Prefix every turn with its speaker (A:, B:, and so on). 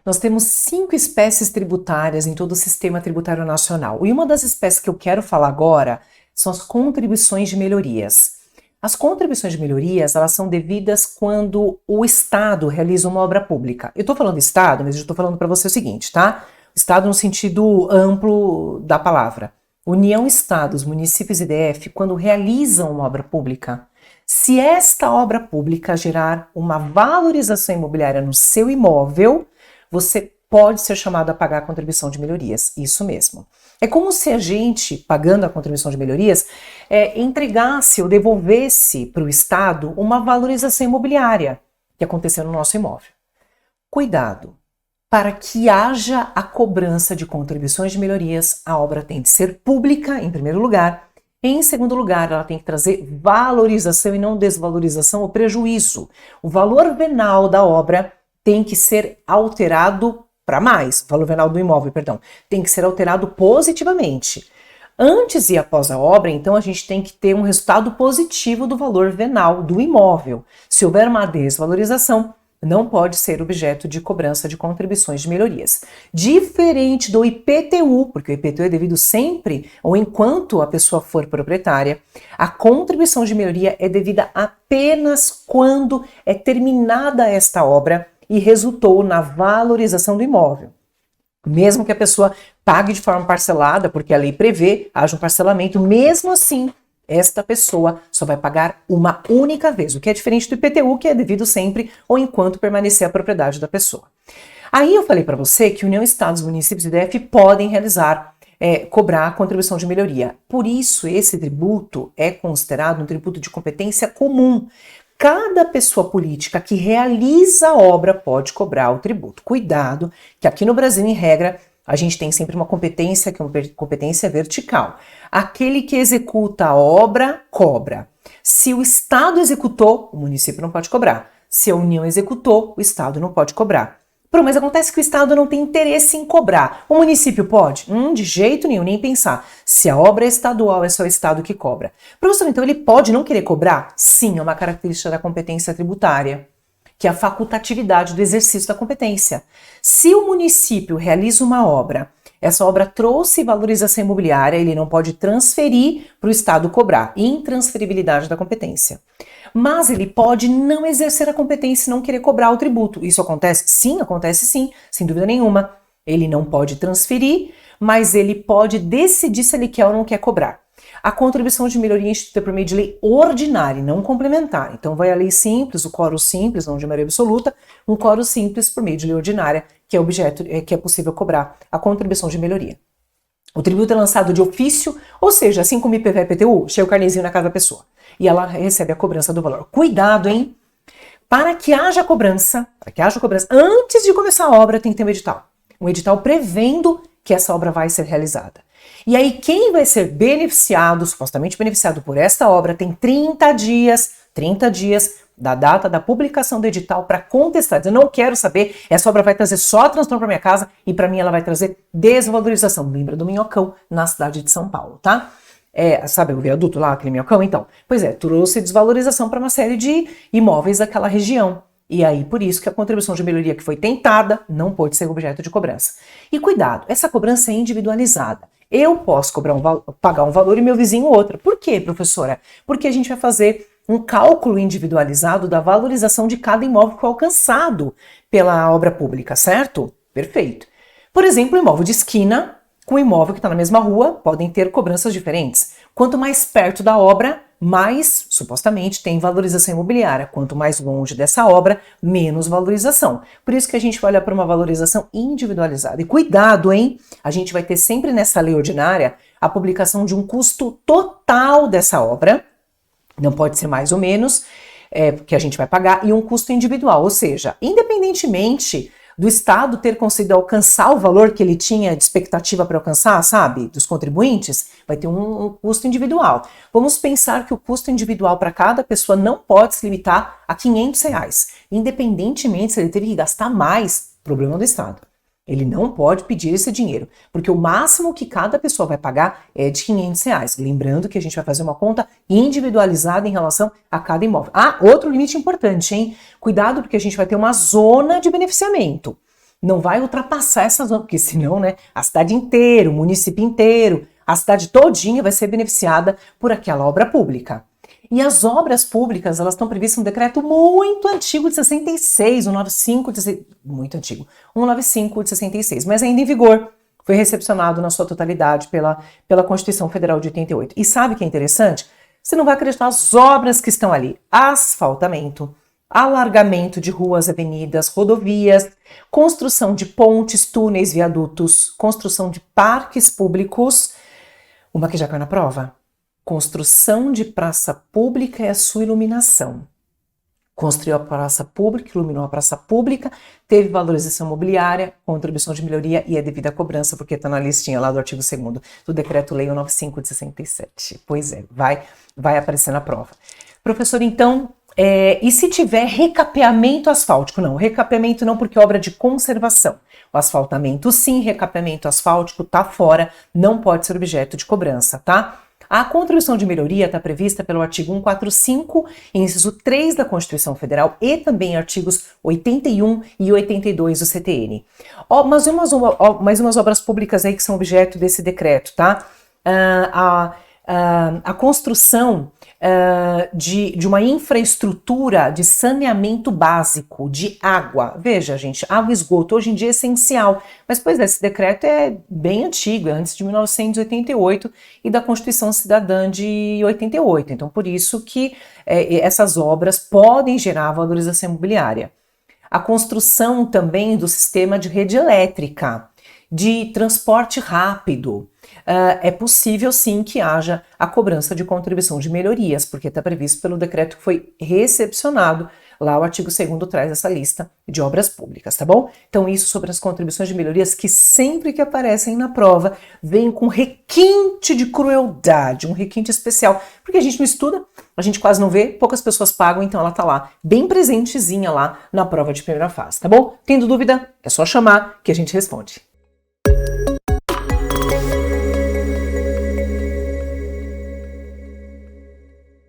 A: Nós temos 5 espécies tributárias em todo o sistema tributário nacional. E uma das espécies que eu quero falar agora são as contribuições de melhorias. As contribuições de melhorias, elas são devidas quando o Estado realiza uma obra pública. Eu estou falando Estado, mas eu estou falando para você o seguinte, tá? Estado no sentido amplo da palavra. União, Estados, municípios e DF, quando realizam uma obra pública, se esta obra pública gerar uma valorização imobiliária no seu imóvel, você pode ser chamado a pagar a contribuição de melhorias, isso mesmo. É como se a gente, pagando a contribuição de melhorias, entregasse ou devolvesse para o Estado uma valorização imobiliária que aconteceu no nosso imóvel. Cuidado! Para que haja a cobrança de contribuições de melhorias, a obra tem de ser pública, em primeiro lugar. Em segundo lugar, ela tem que trazer valorização e não desvalorização ou prejuízo. O valor venal da obra tem que ser alterado para mais, o valor venal do imóvel, perdão, tem que ser alterado positivamente. Antes e após a obra, então, a gente tem que ter um resultado positivo do valor venal do imóvel. Se houver uma desvalorização, não pode ser objeto de cobrança de contribuições de melhorias. Diferente do IPTU, porque o IPTU é devido sempre ou enquanto a pessoa for proprietária, a contribuição de melhoria é devida apenas quando é terminada esta obra e resultou na valorização do imóvel. Mesmo que a pessoa pague de forma parcelada, porque a lei prevê, haja um parcelamento, mesmo assim, esta pessoa só vai pagar uma única vez, o que é diferente do IPTU, que é devido sempre ou enquanto permanecer a propriedade da pessoa. Aí eu falei para você que União, Estados, municípios e DF podem realizar, cobrar a contribuição de melhoria. Por isso, esse tributo é considerado um tributo de competência comum. Cada pessoa política que realiza a obra pode cobrar o tributo. Cuidado, que aqui no Brasil, em regra, a gente tem sempre uma competência que é uma competência vertical. Aquele que executa a obra, cobra. Se o Estado executou, o município não pode cobrar. Se a União executou, o Estado não pode cobrar. Mas acontece que o Estado não tem interesse em cobrar. O município pode? De jeito nenhum, nem pensar. Se a obra é estadual, é só o Estado que cobra. Professor, então ele pode não querer cobrar? Sim, é uma característica da competência tributária, que é a facultatividade do exercício da competência. Se o município realiza uma obra, essa obra trouxe valorização imobiliária, ele não pode transferir para o Estado cobrar. Intransferibilidade da competência. Mas ele pode não exercer a competência e não querer cobrar o tributo. Isso acontece? Sim, acontece sim, sem dúvida nenhuma. Ele não pode transferir, mas ele pode decidir se ele quer ou não quer cobrar. A contribuição de melhoria é instituída por meio de lei ordinária, não complementar. Então vai a lei simples, o quórum simples, não de maioria absoluta, um quórum simples por meio de lei ordinária, que é objeto, que é possível cobrar a contribuição de melhoria. O tributo é lançado de ofício, ou seja, assim como IPVA e IPTU, chega o carnezinho na casa da pessoa e ela recebe a cobrança do valor. Cuidado, hein? Para que haja cobrança, antes de começar a obra tem que ter um edital prevendo que essa obra vai ser realizada. E aí quem vai ser beneficiado, supostamente beneficiado por esta obra, tem 30 dias da data da publicação do edital para contestar. Eu não quero saber, essa obra vai trazer só transtorno para minha casa e para mim ela vai trazer desvalorização. Lembra do Minhocão na cidade de São Paulo, tá? Sabe o viaduto lá, aquele Minhocão? Então, trouxe desvalorização para uma série de imóveis daquela região. E aí, por isso que a contribuição de melhoria que foi tentada não pode ser objeto de cobrança. E cuidado, essa cobrança é individualizada. Eu posso pagar um valor e meu vizinho outro. Por quê, professora? Porque a gente vai fazer um cálculo individualizado da valorização de cada imóvel que foi alcançado pela obra pública, certo? Perfeito. Por exemplo, o imóvel de esquina com o imóvel que está na mesma rua podem ter cobranças diferentes. Quanto mais perto da obra, mais, supostamente, tem valorização imobiliária. Quanto mais longe dessa obra, menos valorização. Por isso que a gente vai olhar para uma valorização individualizada. E cuidado, hein? A gente vai ter sempre nessa lei ordinária a publicação de um custo total dessa obra, não pode ser mais ou menos, que a gente vai pagar, e um custo individual, ou seja, independentemente do Estado ter conseguido alcançar o valor que ele tinha de expectativa para alcançar, sabe, dos contribuintes, vai ter um custo individual. Vamos pensar que o custo individual para cada pessoa não pode se limitar a R$500, independentemente se ele teve que gastar mais, problema do Estado. Ele não pode pedir esse dinheiro, porque o máximo que cada pessoa vai pagar é de R$500. Lembrando que a gente vai fazer uma conta individualizada em relação a cada imóvel. Outro limite importante, hein? Cuidado, porque a gente vai ter uma zona de beneficiamento. não vai ultrapassar essas obras, porque senão, né, a cidade inteira, o município inteiro, a cidade todinha vai ser beneficiada por aquela obra pública. E as obras públicas, elas estão previstas no decreto muito antigo de 66, 195 de, muito antigo, 195 de 66, mas ainda em vigor. Foi recepcionado na sua totalidade pela Constituição Federal de 88. E sabe o que é interessante? Você não vai acreditar as obras que estão ali. Asfaltamento, alargamento de ruas, avenidas, rodovias, construção de pontes, túneis, viadutos, construção de parques públicos. Uma que já caiu na prova. Construção de praça pública e a sua iluminação. Construiu a praça pública, iluminou a praça pública, teve valorização imobiliária, contribuição de melhoria e é devida cobrança, porque está na listinha lá do artigo 2º do Decreto-Lei 195 de 67. Pois é, vai aparecer na prova. Professor, então, e se tiver recapeamento asfáltico? Não, recapeamento não, porque é obra de conservação. O asfaltamento sim, recapeamento asfáltico tá fora, não pode ser objeto de cobrança, tá? A contribuição de melhoria está prevista pelo artigo 145, inciso 3 da Constituição Federal e também artigos 81 e 82 do CTN. Mais umas obras públicas aí que são objeto desse decreto, tá? A construção de uma infraestrutura de saneamento básico, de água. Veja, gente, água e esgoto hoje em dia é essencial, mas pois esse decreto é bem antigo, é antes de 1988 e da Constituição Cidadã de 88. Então, por isso que essas obras podem gerar valorização imobiliária. A construção também do sistema de rede elétrica, de transporte rápido. É possível sim que haja a cobrança de contribuição de melhorias, porque está previsto pelo decreto que foi recepcionado, lá o artigo 2º traz essa lista de obras públicas, tá bom? Então isso sobre as contribuições de melhorias que sempre que aparecem na prova, vem com requinte de crueldade, um requinte especial, porque a gente não estuda, a gente quase não vê, poucas pessoas pagam, então ela tá lá, bem presentezinha lá na prova de primeira fase, tá bom? Tendo dúvida, é só chamar que a gente responde.